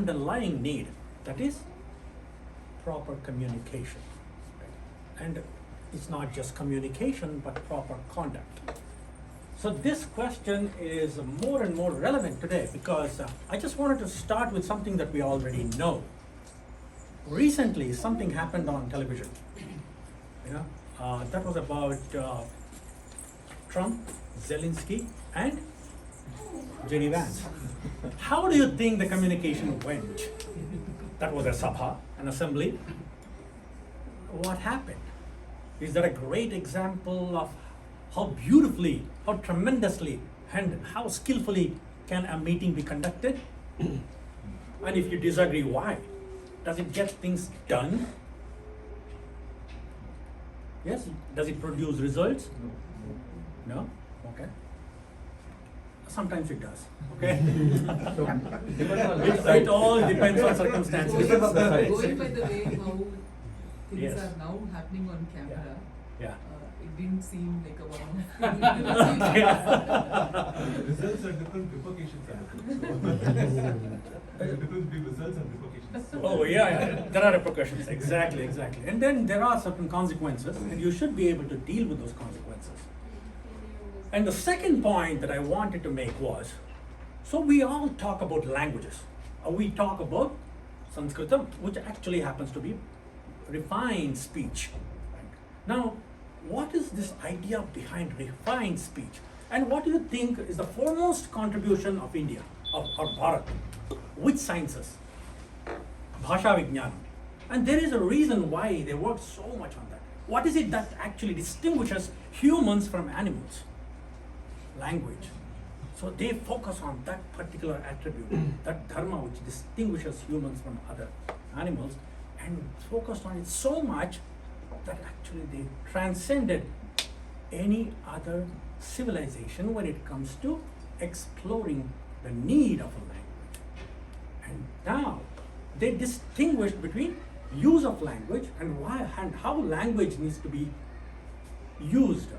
underlying need, that is proper communication. Right? And it's not just communication, but proper conduct. So this question is more and more relevant today because I just wanted to start with something that we already know. Recently, something happened on television. That was about Trump, Zelensky, and J.D. Vance. How do you think the communication went? That was a sabha, an assembly. What happened? Is that a great example of how beautifully, how tremendously, and how skillfully can a meeting be conducted? And if you disagree, why? Does it get things done? Yes? Does it produce results? No? Okay. Sometimes it does. Okay? It all depends on circumstances. Going by the way how things Yes. are now happening on camera, Yeah. it didn't seem like a one-off. Results are different, repercussions are different. There are different results and repercussions. Oh, yeah. There are repercussions. Exactly. And then there are certain consequences, and you should be able to deal with those consequences. And the second point that I wanted to make was, so we all talk about languages. We talk about Sanskritam, which actually happens to be refined speech. Now, what is this idea behind refined speech? And what do you think is the foremost contribution of India, of Bharat? Which sciences? Bhasha Vijnana. And there is a reason why they work so much on that. What is it that actually distinguishes humans from animals? Language. So they focus on that particular attribute, that dharma which distinguishes humans from other animals, and focused on it so much that actually they transcended any other civilization when it comes to exploring the need of a language. And now they distinguished between use of language and why and how language needs to be used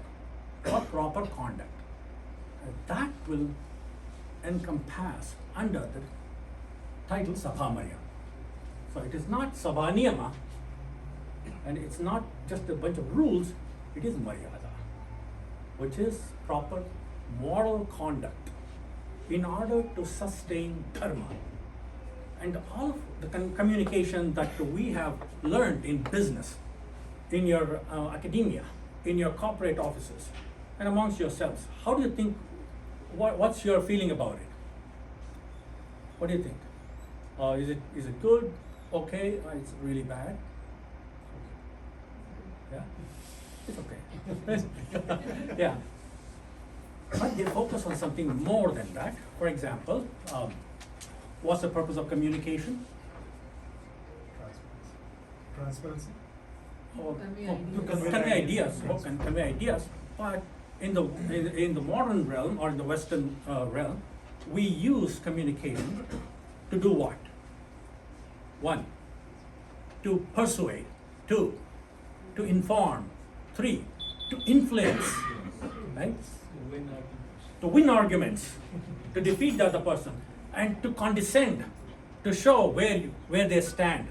for proper conduct. And that will encompass under the title Sabhamarya. So it is not Sabhaniyama, and it's not just a bunch of rules, it is Maryada, which is proper moral conduct in order to sustain dharma. And all of the communication that we have learned in business, in your academia, in your corporate offices, and amongst yourselves, how do you think, what's your feeling about it? What do you think? Is it good? Okay? It's really bad? Yeah? It's okay. Yeah. But they focus on something more than that. For example, what's the purpose of communication? Transparency. Convey ideas. Convey ideas. But in the modern realm or in the Western realm, we use communication to do what? 1, to persuade. 2, to inform. 3, to influence. Right? To win arguments, to defeat the other person, and to condescend, to show where they stand.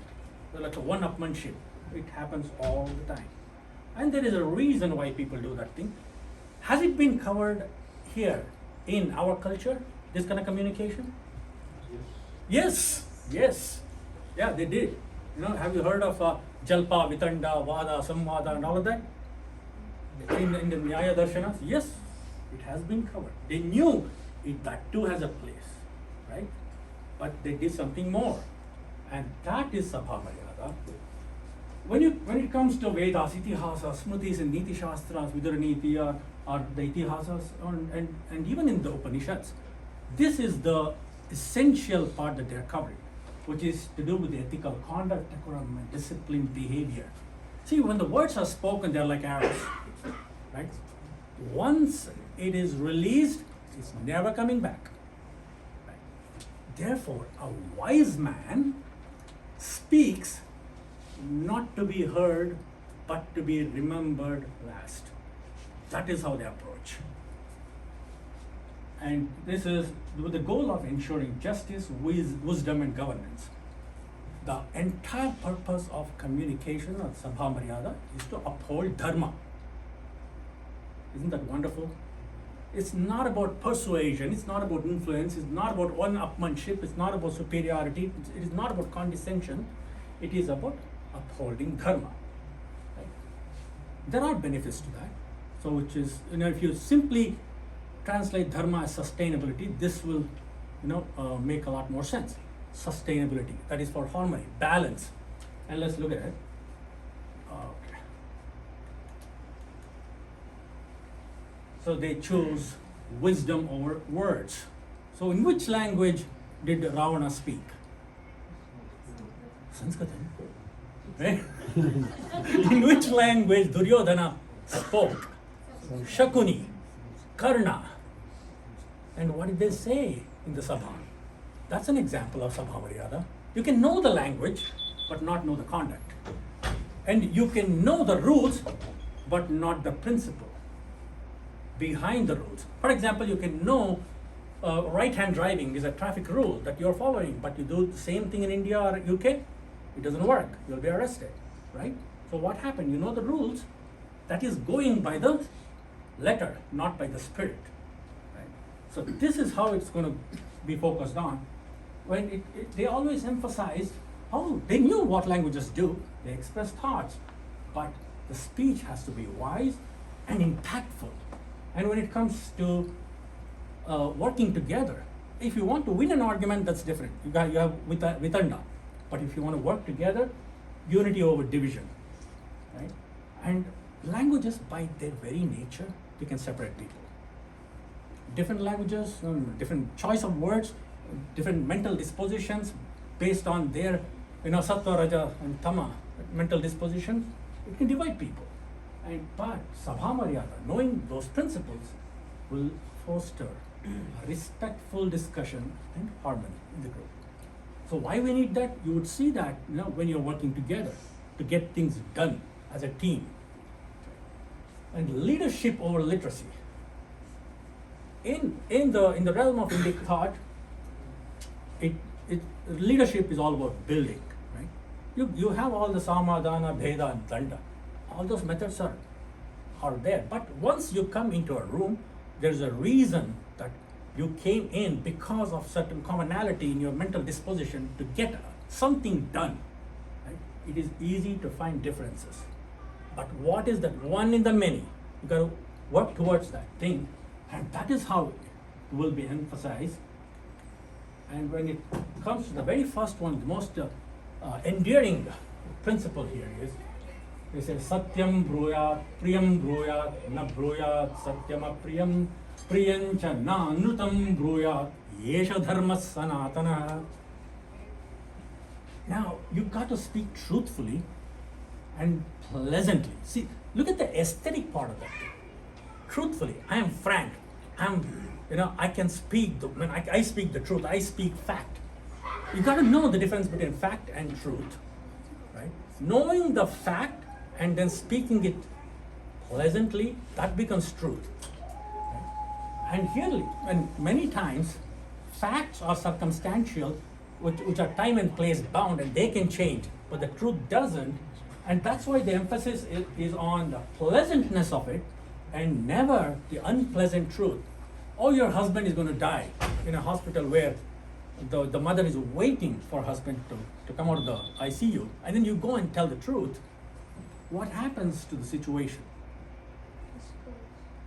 So like a one-upmanship. It happens all the time. And there is a reason why people do that thing. Has it been covered here in our culture, this kind of communication? Yes. Yeah, they did. Have you heard of Jalpa, Vitanda, Vada, Samvada and all of that? In the Nyaya Darshanas? Yes, it has been covered. They knew that too has a place, right? But they did something more. And that is Sabha Maryada. When it comes to Vedas, Itihasas, Smritis and Niti Shastras, Viduraniti or the Itihasas and even in the Upanishads, this is the essential part that they are covering, which is to do with ethical conduct, decorum, and disciplined behavior. See, when the words are spoken, they're like arrows, right? Once it is released, it's never coming back. Right? Therefore, a wise man speaks not to be heard, but to be remembered last. That is how they approach. And this is with the goal of ensuring justice, wisdom, and governance. The entire purpose of communication or Sabha Maryada is to uphold dharma. Isn't that wonderful? It's not about persuasion, it's not about influence, it's not about one-upmanship, it's not about superiority, it is not about condescension, it is about upholding dharma. Right? There are benefits to that. So which is, if you simply translate dharma as sustainability, this will, make a lot more sense. Sustainability, that is for harmony, balance. And let's look at it. Okay. So they chose wisdom over words. So in which language did Ravana speak? Sanskrit. Right? In which language Duryodhana spoke? Shakuni, Karna. And what did they say in the Sabha? That's an example of Sabha Maryada. You can know the language, but not know the conduct. And you can know the rules, but not the principle behind the rules. For example, you can know right-hand driving is a traffic rule that you're following, but you do the same thing in India or UK, it doesn't work. You'll be arrested, right? So what happened? You know the rules. That is going by the letter, not by the spirit. Right? So this is how it's going to be focused on. When they always emphasized, they knew what languages do. They express thoughts, but the speech has to be wise and impactful. And when it comes to working together, if you want to win an argument, that's different. You have vitanda. But if you want to work together, unity over division, right? And languages, by their very nature, they can separate people. Different languages, different choice of words, different mental dispositions based on their, sattva, raja, and tama mental dispositions, it can divide people. But Sabha Maryada, knowing those principles, will foster a respectful discussion and harmony in the group. So why we need that? You would see that when you're working together to get things done as a team. And leadership over literacy. In the realm of Indic thought, leadership is all about building, right? You have all the samadhana, bheda, and danda. All those methods are there. But once you come into a room, there's a reason that you came in because of certain commonality in your mental disposition to get something done. Right? It is easy to find differences. But what is that one in the many? You got to work towards that thing. And that is how it will be emphasized. And when it comes to the very first one, the most endearing principle here is, they say, Satyam bruyat, priyam bruyat, na bruyat, satyam apriyam, priyancha na anutam bruyat, yesha dharma sanatana. Now, you've got to speak truthfully and pleasantly. See, look at the aesthetic part of that. Truthfully, I am frank. I can speak, when I speak the truth, I speak fact. You got to know the difference between fact and truth, right? Knowing the fact and then speaking it pleasantly, that becomes truth. Right? And here, and many times, facts are circumstantial, which are time and place bound, and they can change, but the truth doesn't. And that's why the emphasis is on the pleasantness of it and never the unpleasant truth. Oh, your husband is going to die in a hospital where the mother is waiting for husband to come out of the ICU, and then you go and tell the truth. What happens to the situation?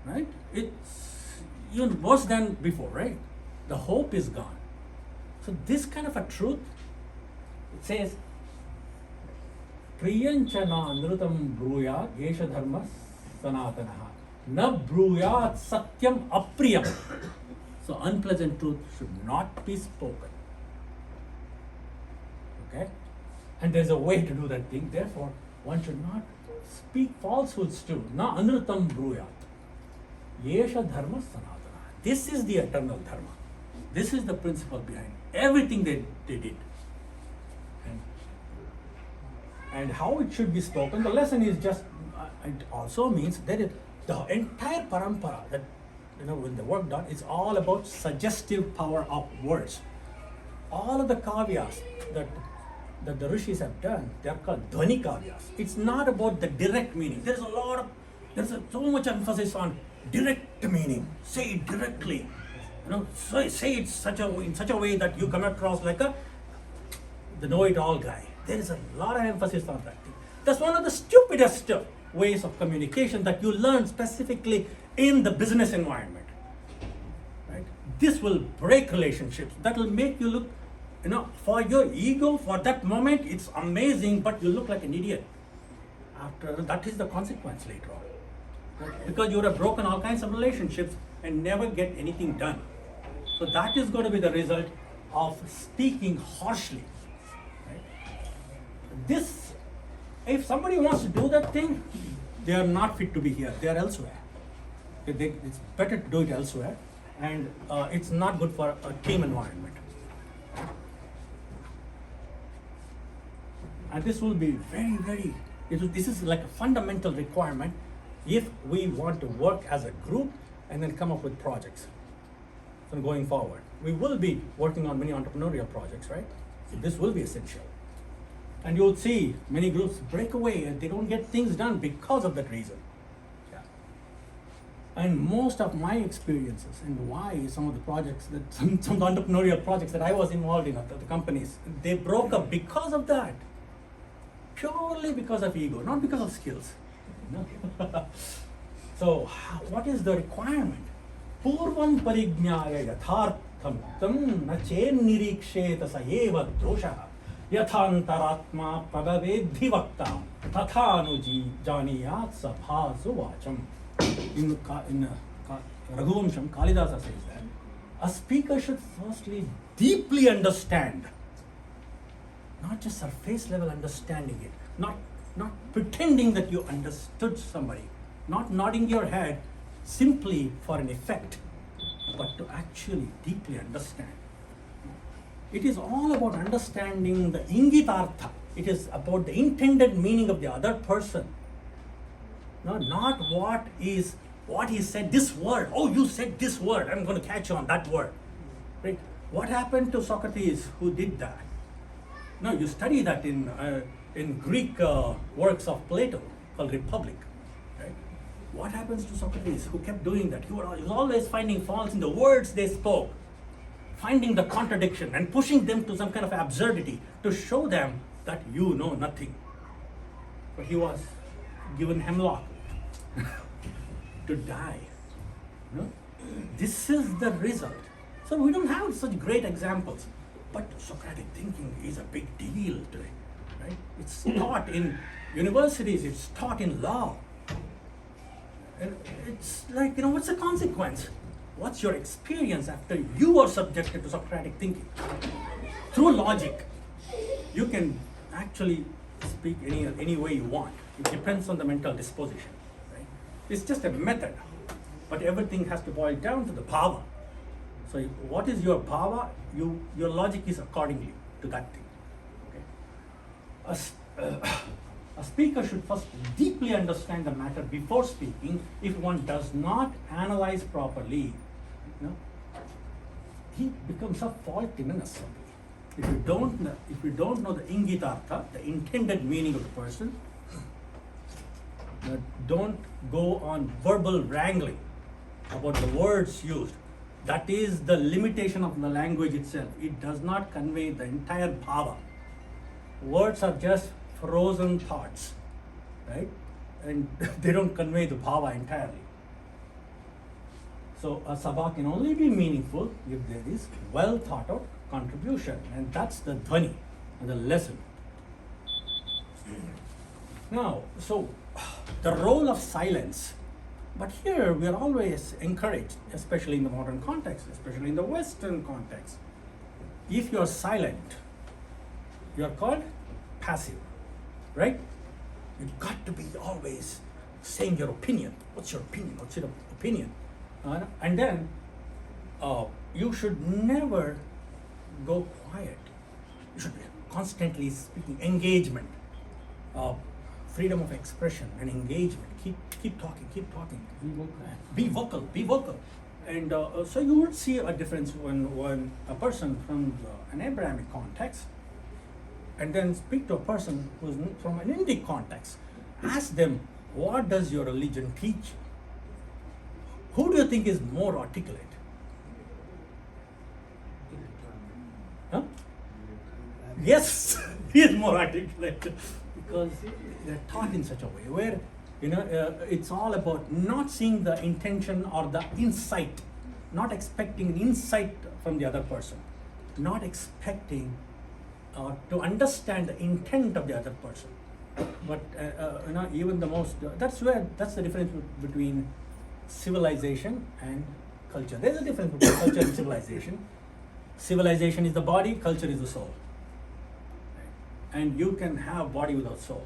Right? It's even worse than before, right? The hope is gone. So this kind of a truth, it says, Priyanchana nrutam bruyat yesha dharma sanatanaha. Na bruyat satyam apriyam. So unpleasant truth should not be spoken. Okay? And there's a way to do that thing. Therefore, one should not speak falsehoods too. Na anrutam bruyat. Yesha dharma sanatana. This is the eternal dharma. This is the principle behind everything they did. And how it should be spoken, the lesson is just, it also means that the entire parampara, that when the work done, it's all about suggestive power of words. All of the kavyas that the rishis have done, they are called dhvani kavyas. It's not about the direct meaning. There's so much emphasis on direct meaning. Say it directly. Say it in such a way that you come across like the know-it-all guy. There is a lot of emphasis on that thing. That's one of the stupidest ways of communication that you learn specifically in the business environment. Right? This will break relationships. That will make you look, for your ego, for that moment, it's amazing, but you look like an idiot. After that is the consequence later on. Right? Because you would have broken all kinds of relationships and never get anything done. So that is going to be the result of speaking harshly. Right? If somebody wants to do that thing, they are not fit to be here. They are elsewhere. It's better to do it elsewhere, and it's not good for a team environment. And this will be very, very, this is like a fundamental requirement if we want to work as a group and then come up with projects. So going forward, we will be working on many entrepreneurial projects, right? So this will be essential. And you'll see many groups break away and they don't get things done because of that reason. Yeah. And most of my experiences and why some of the projects some of the entrepreneurial projects that I was involved in at the companies, they broke up because of that. Purely because of ego, not because of skills. So what is the requirement? Purvam parignyaya yathartham tam na chen niriksheta sa eva dosha yathantaratma padavedhi vakta tathanuji janiyat sabhasu vacham. In Raghuvamsham, Kalidasa says that a speaker should firstly deeply understand, not just surface level understanding it, not pretending that you understood somebody, not nodding your head simply for an effect, but to actually deeply understand. It is all about understanding the ingitartha. It is about the intended meaning of the other person. No, not what he said, this word. Oh, you said this word, I'm going to catch you on that word. Right? What happened to Socrates who did that? No, you study that in Greek works of Plato called Republic. Right? What happens to Socrates who kept doing that? He was always finding faults in the words they spoke, finding the contradiction and pushing them to some kind of absurdity to show them that you know nothing. But he was given hemlock to die. No? This is the result. So we don't have such great examples. But Socratic thinking is a big deal today, right? It's taught in universities, it's taught in law. And it's like, what's the consequence? What's your experience after you are subjected to Socratic thinking? Through logic, you can actually speak any way you want. It depends on the mental disposition, right? It's just a method, but everything has to boil down to the bhava. So what is your bhava? Your logic is accordingly to that thing. Okay? A speaker should first deeply understand the matter before speaking. If one does not analyze properly, he becomes a fault in an assembly. If you don't know the ingitartha, the intended meaning of the person, don't go on verbal wrangling about the words used. That is the limitation of the language itself. It does not convey the entire bhava. Words are just frozen thoughts, right? And they don't convey the bhava entirely. So a sabha can only be meaningful if there is well thought out contribution, and that's the dhvani and the lesson. Now, so the role of silence. But here we are always encouraged, especially in the modern context, especially in the Western context. If you are silent, you are called passive, right? You've got to be always saying your opinion. What's your opinion? What's your opinion? And then you should never go quiet. You should be constantly speaking. Engagement, freedom of expression and engagement. Keep talking. Be vocal. Be vocal. And so you would see a difference when a person from an Abrahamic context and then speak to a person who's from an Indic context. Ask them, what does your religion teach? Who do you think is more articulate? Huh? Yes, he is more articulate because they're taught in such a way where it's all about not seeing the intention or the insight, not expecting an insight from the other person, not expecting to understand the intent of the other person. But even the most that's the difference between civilization and culture. There's a difference between culture and civilization. Civilization is the body, culture is the soul. And you can have body without soul.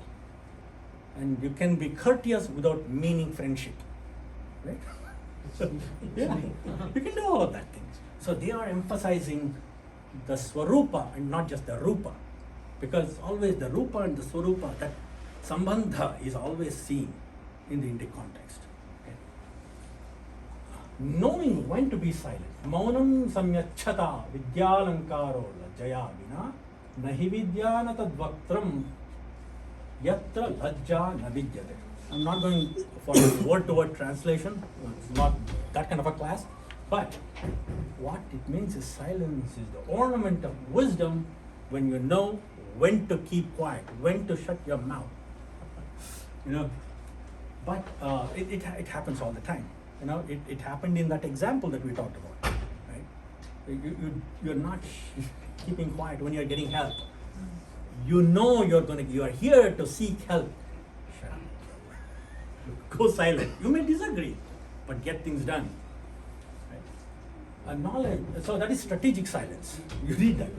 And you can be courteous without meaning friendship. Right? Yeah. You can do all of that things. So they are emphasizing the Swarupa and not just the Rupa. Because always the Rupa and the Swarupa, that Sambandha is always seen in the Indic context. Okay? Knowing when to be silent. Maunam samyachata vidyalankaro lajjaya vina nahi vidyana tadvaktram yatra lajja na vidyate. I'm not going for word-to-word translation. It's not that kind of a class. But what it means is silence is the ornament of wisdom when you know when to keep quiet, when to shut your mouth. But it happens all the time. It happened in that example that we talked about, right? You're not keeping quiet when you're getting help. You know you are here to seek help. Shut up. Go silent. You may disagree, but get things done. Right? Knowledge. So that is strategic silence. You read that.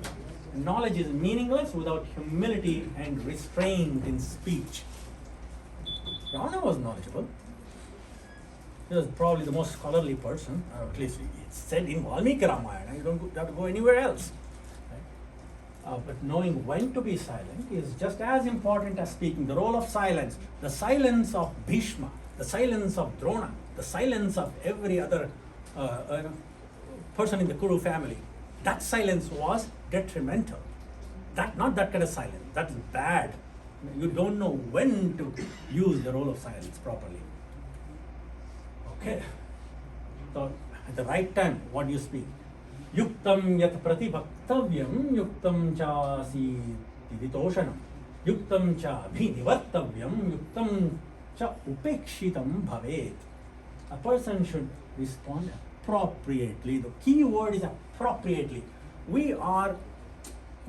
Knowledge is meaningless without humility and restraint in speech. Ravana was knowledgeable. He was probably the most scholarly person, at least it's said in Valmiki Ramayana. You don't have to go anywhere else. Right? But knowing when to be silent is just as important as speaking. The role of silence, the silence of Bhishma, the silence of Drona, the silence of every other person in the Kuru family, that silence was detrimental. Not that kind of silence. That's bad. You don't know when to use the role of silence properly. Okay. So at the right time, what do you speak? Yuktam yat pratibhaktavyam yuktam cha si tiditoshanam yuktam cha abhinivartavyam yuktam cha upekshitam bhavet. A person should respond appropriately. The key word is appropriately. We are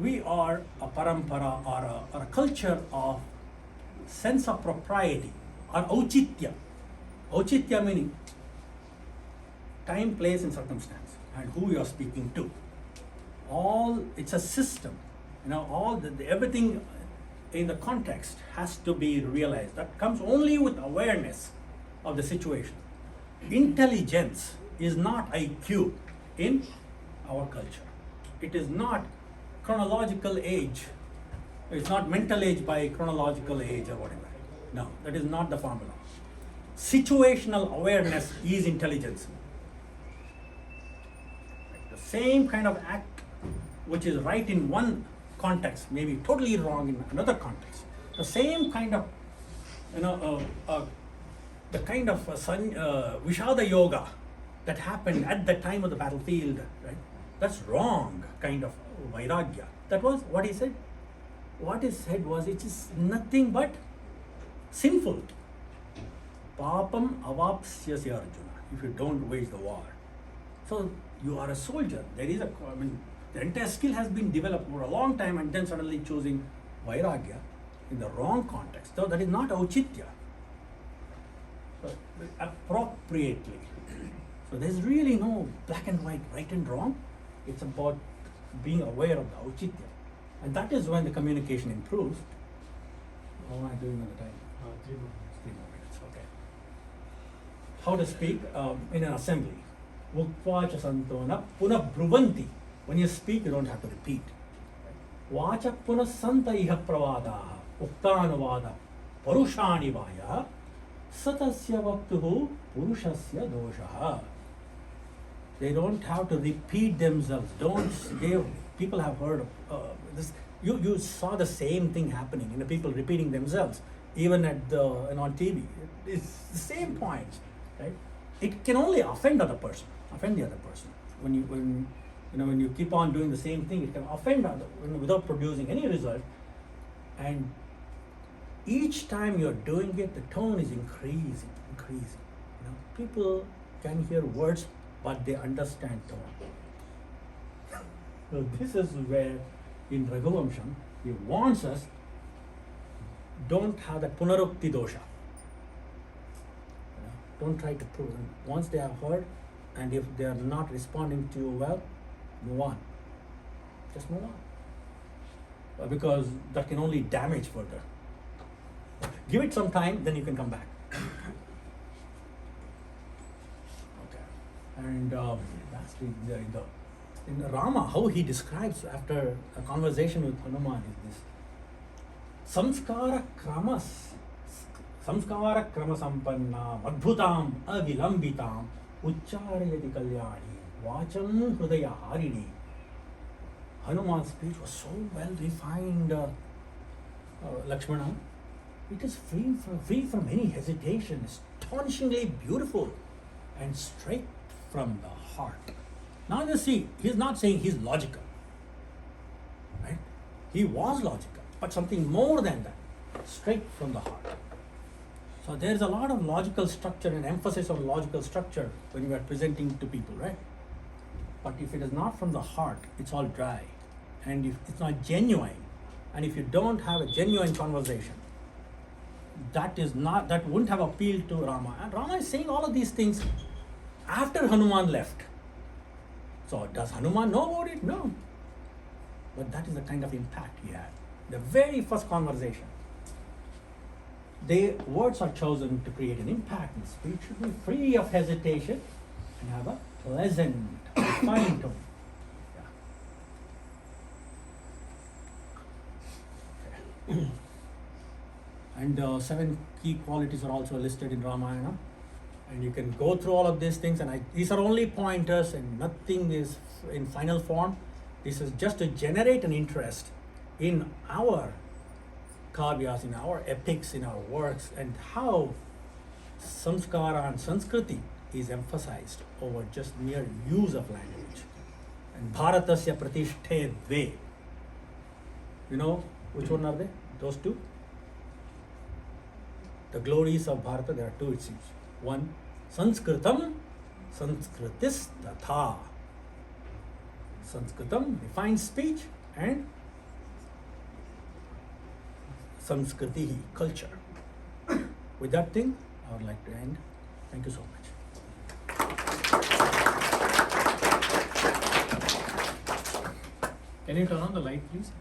a parampara or a culture of sense of propriety or auchitya. Auchitya meaning time, place, and circumstance, and who you are speaking to. It's a system. Everything in the context has to be realized. That comes only with awareness of the situation. Intelligence is not IQ in our culture. It is not chronological age. It's not mental age by chronological age or whatever. No, that is not the formula. Situational awareness is intelligence. The same kind of act which is right in one context may be totally wrong in another context. The same kind of, the kind of Vishada yoga that happened at the time of the battlefield, right? That's wrong kind of vairagya. That was what he said. What he said was, it is nothing but sinful. Papam avapsyasya Arjuna, if you don't wage the war. So you are a soldier. The entire skill has been developed for a long time, and then suddenly choosing vairagya in the wrong context. So that is not auchitya. So appropriately. So there's really no black and white, right and wrong. It's about being aware of the auchitya. And that is when the communication improves. How am I doing on the time? 3 more minutes, okay. How to speak in an assembly. Ukvacha santona puna bruvanti. When you speak, you don't have to repeat. Vacha puna santa iha pravadaha uktanuvada parushani vaya satasya vaktuhu purushasya doshaha. They don't have to repeat themselves. People have heard of this. You saw the same thing happening, people repeating themselves, even on TV. It's the same points, right? It can only offend the other person. When you keep on doing the same thing, it can offend without producing any result. And each time you're doing it, the tone is increasing. People can hear words, but they understand tone. So this is where in Raghuvamsham, he warns us, don't have that punarukti dosha. Don't try to prove. And once they have heard, and if they are not responding to you well, move on. Just move on. Because that can only damage further. Give it some time, then you can come back. Okay. And lastly, in Rama, how he describes after a conversation with Hanuman is this. Samskara krama sampanna adbhutam avilambitam ucharayati kalyani vacham hridaya harini. Hanuman's speech was so well refined, Lakshmana. It is free from any hesitation, astonishingly beautiful, and straight from the heart. Now you see, he's not saying he's logical, right? He was logical, but something more than that, straight from the heart. So there's a lot of logical structure and emphasis on logical structure when you are presenting to people, right? But if it is not from the heart, it's all dry. And if it's not genuine, and if you don't have a genuine conversation, that wouldn't have appealed to Rama. And Rama is saying all of these things after Hanuman left. So does Hanuman know about it? No. But that is the kind of impact he had. The very first conversation. The words are chosen to create an impact, and speech should be free of hesitation and have a pleasant, refined tone. Yeah. Okay. And 7 key qualities are also listed in Ramayana. And you can go through all of these things, and these are only pointers and nothing is in final form. This is just to generate an interest in our kavyas, in our epics, in our works, and how samskara and sanskriti is emphasized over just mere use of language. And bharatasya pratishthe dve. You know which one are they? Those two? The glories of Bharata, there are 2 it seems. One, Sanskritam, Sanskritis tatha. Sanskritam, refined speech, and Sanskriti, culture. With that thing, I would like to end. Thank you so much. Can you turn on the light, please?